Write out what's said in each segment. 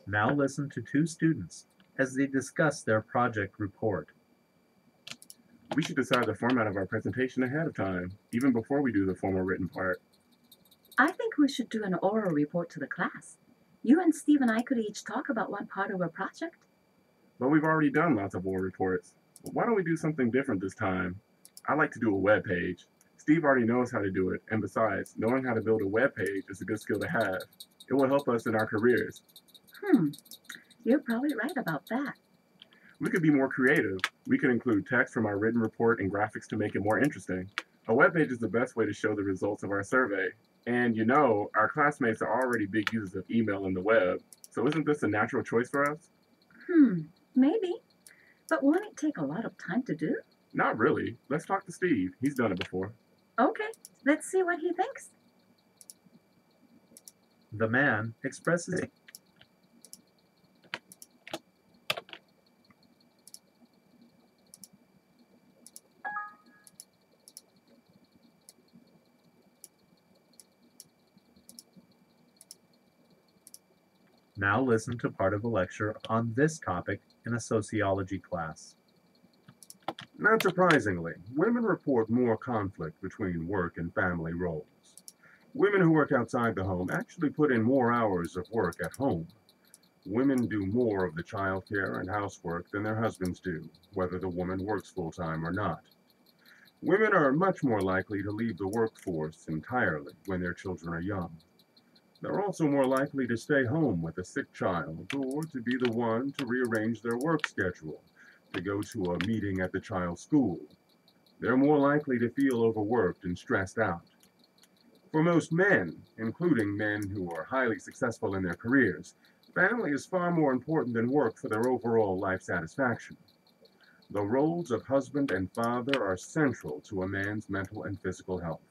Now listen to two students as they discuss their project report. We should decide the format of our presentation ahead of time, even before we do the formal written part. I think we should do an oral report to the class. You and Steve and I could each talk about one part of our project. But we've already done lots of oral reports. Why don't we do something different this time? I like to do a web page. Steve already knows how to do it, and besides, knowing how to build a web page is a good skill to have. It will help us in our careers. You're probably right about that. We could be more creative. We could include text from our written report and graphics to make it more interesting. A web page is the best way to show the results of our survey. And our classmates are already big users of email and the web, so isn't this a natural choice for us? Maybe. But won't it take a lot of time to do? Not really. Let's talk to Steve. He's done it before. Okay, let's see what he thinks. The man expresses Now listen to part of a lecture on this topic in a sociology class. Not surprisingly, women report more conflict between work and family roles. Women who work outside the home actually put in more hours of work at home. Women do more of the childcare and housework than their husbands do, whether the woman works full-time or not. Women are much more likely to leave the workforce entirely when their children are young. They're also more likely to stay home with a sick child or to be the one to rearrange their work schedule, to go to a meeting at the child's school. They're more likely to feel overworked and stressed out. For most men, including men who are highly successful in their careers, family is far more important than work for their overall life satisfaction. The roles of husband and father are central to a man's mental and physical health.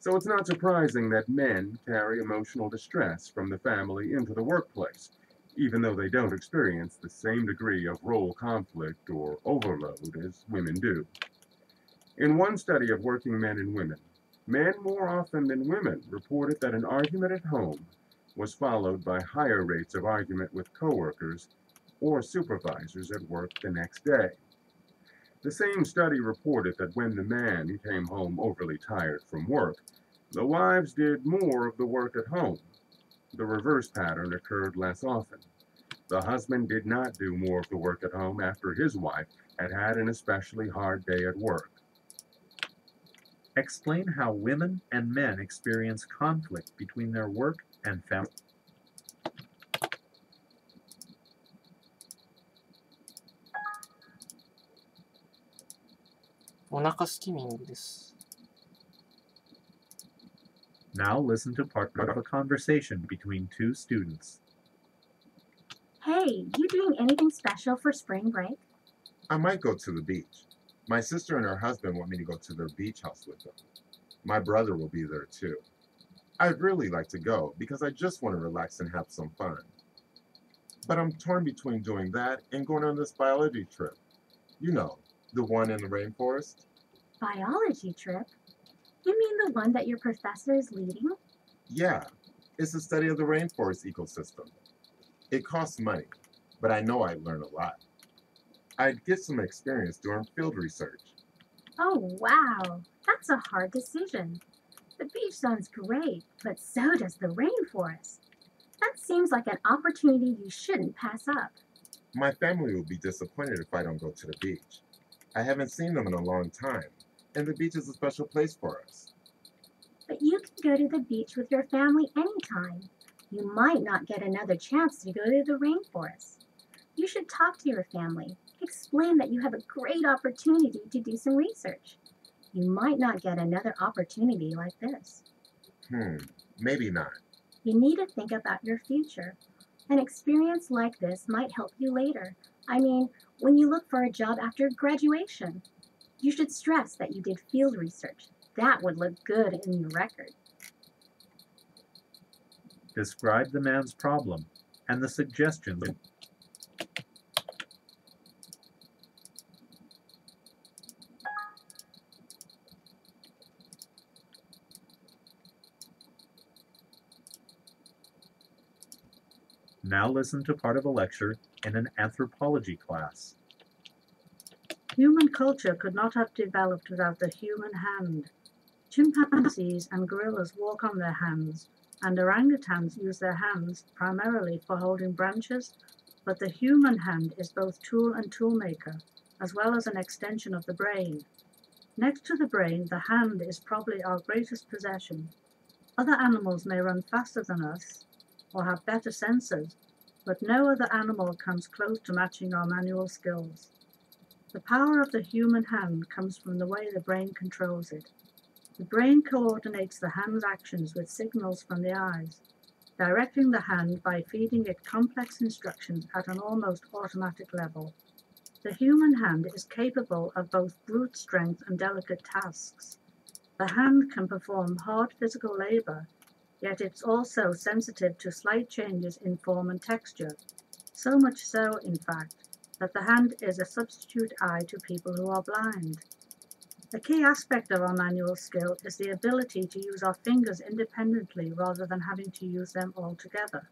So it's not surprising that men carry emotional distress from the family into the workplace, even though they don't experience the same degree of role conflict or overload as women do. In one study of working men and women, men more often than women reported that an argument at home was followed by higher rates of argument with coworkers or supervisors at work the next day. The same study reported that when the man came home overly tired from work, the wives did more of the work at home. The reverse pattern occurred less often. The husband did not do more of the work at home after his wife had had an especially hard day at work. Explain how women and men experience conflict between their work and family. Now listen to part of a conversation between two students. Hey, you doing anything special for spring break? I might go to the beach. My sister and her husband want me to go to their beach house with them. My brother will be there too. I'd really like to go because I just want to relax and have some fun. But I'm torn between doing that and going on this biology trip. You know, the one in the rainforest. Biology trip? You mean the one that your professor is leading? Yeah, it's the study of the rainforest ecosystem. It costs money, but I know I'd learn a lot. I'd get some experience doing field research. Oh, wow. That's a hard decision. The beach sounds great, but so does the rainforest. That seems like an opportunity you shouldn't pass up. My family will be disappointed if I don't go to the beach. I haven't seen them in a long time, and the beach is a special place for us. But you can go to the beach with your family anytime. You might not get another chance to go to the rainforest. You should talk to your family. Explain that you have a great opportunity to do some research. You might not get another opportunity like this. Maybe not. You need to think about your future. An experience like this might help you later. I mean, when you look for a job after graduation. You should stress that you did field research. That would look good in your record. Describe the man's problem and the suggestions. Now listen to part of a lecture in an anthropology class. Human culture could not have developed without the human hand. Chimpanzees and gorillas walk on their hands, and orangutans use their hands primarily for holding branches, but the human hand is both tool and toolmaker, as well as an extension of the brain. Next to the brain, the hand is probably our greatest possession. Other animals may run faster than us or have better sensors, but no other animal comes close to matching our manual skills. The power of the human hand comes from the way the brain controls it. The brain coordinates the hand's actions with signals from the eyes, directing the hand by feeding it complex instructions at an almost automatic level. The human hand is capable of both brute strength and delicate tasks. The hand can perform hard physical labor, yet it's also sensitive to slight changes in form and texture, so much so, in fact, that the hand is a substitute eye to people who are blind. A key aspect of our manual skill is the ability to use our fingers independently rather than having to use them all together.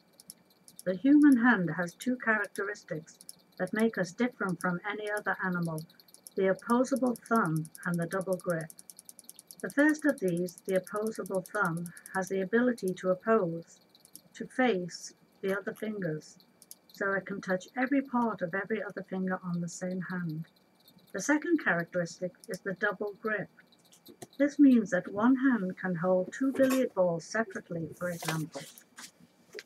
The human hand has two characteristics that make us different from any other animal: the opposable thumb and the double grip. The first of these, the opposable thumb, has the ability to oppose, to face the other fingers, so it can touch every part of every other finger on the same hand. The second characteristic is the double grip. This means that one hand can hold two billiard balls separately, for example.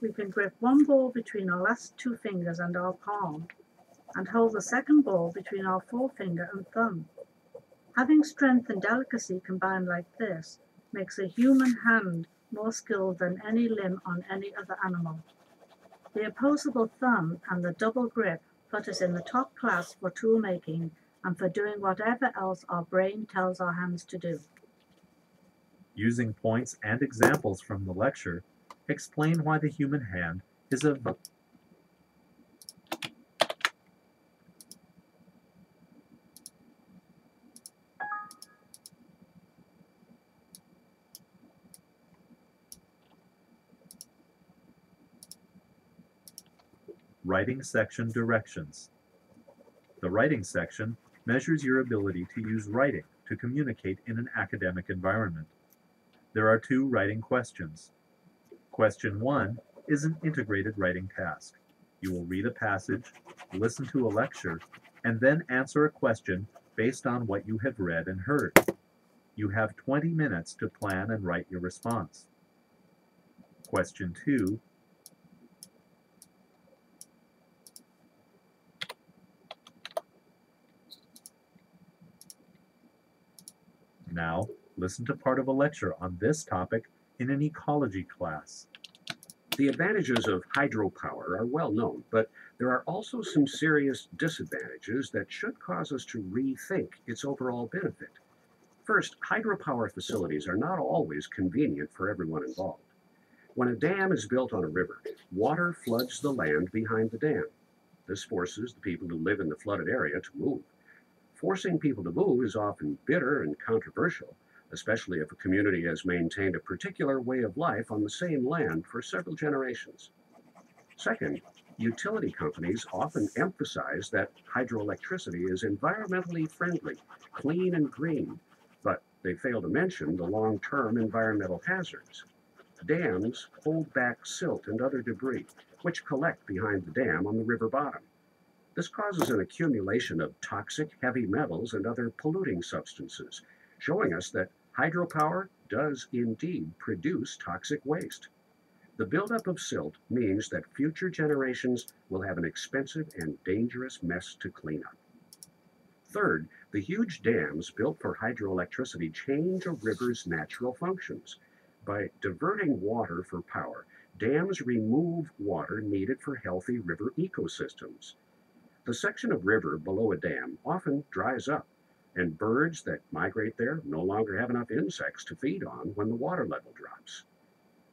We can grip one ball between our last two fingers and our palm, and hold the second ball between our forefinger and thumb. Having strength and delicacy combined like this makes a human hand more skilled than any limb on any other animal. The opposable thumb and the double grip put us in the top class for tool making and for doing whatever else our brain tells our hands to do. Using points and examples from the lecture, explain why the human hand is a Writing section directions. The writing section measures your ability to use writing to communicate in an academic environment. There are two writing questions. Question 1 is an integrated writing task. You will read a passage, listen to a lecture, and then answer a question based on what you have read and heard. You have 20 minutes to plan and write your response. Question 2 Now, listen to part of a lecture on this topic in an ecology class. The advantages of hydropower are well known, but there are also some serious disadvantages that should cause us to rethink its overall benefit. First, hydropower facilities are not always convenient for everyone involved. When a dam is built on a river, water floods the land behind the dam. This forces the people who live in the flooded area to move. Forcing people to move is often bitter and controversial, especially if a community has maintained a particular way of life on the same land for several generations. Second, utility companies often emphasize that hydroelectricity is environmentally friendly, clean, and green, but they fail to mention the long-term environmental hazards. Dams hold back silt and other debris, which collect behind the dam on the river bottom. This causes an accumulation of toxic heavy metals and other polluting substances, showing us that hydropower does indeed produce toxic waste. The buildup of silt means that future generations will have an expensive and dangerous mess to clean up. Third, the huge dams built for hydroelectricity change a river's natural functions. By diverting water for power, dams remove water needed for healthy river ecosystems. The section of river below a dam often dries up, and birds that migrate there no longer have enough insects to feed on when the water level drops.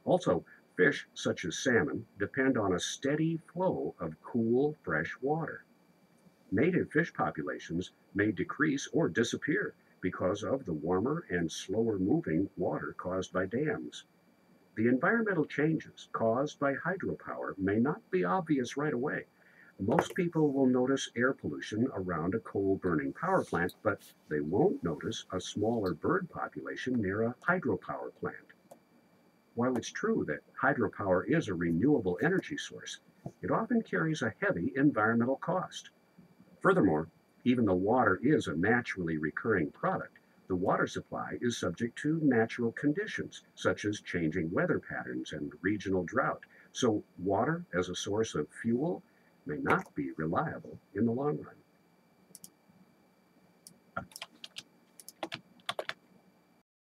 Also, fish such as salmon depend on a steady flow of cool, fresh water. Native fish populations may decrease or disappear because of the warmer and slower moving water caused by dams. The environmental changes caused by hydropower may not be obvious right away. Most people will notice air pollution around a coal-burning power plant, but they won't notice a smaller bird population near a hydropower plant. While it's true that hydropower is a renewable energy source, it often carries a heavy environmental cost. Furthermore, even though water is a naturally recurring product, the water supply is subject to natural conditions, such as changing weather patterns and regional drought. So water as a source of fuel may not be reliable in the long run.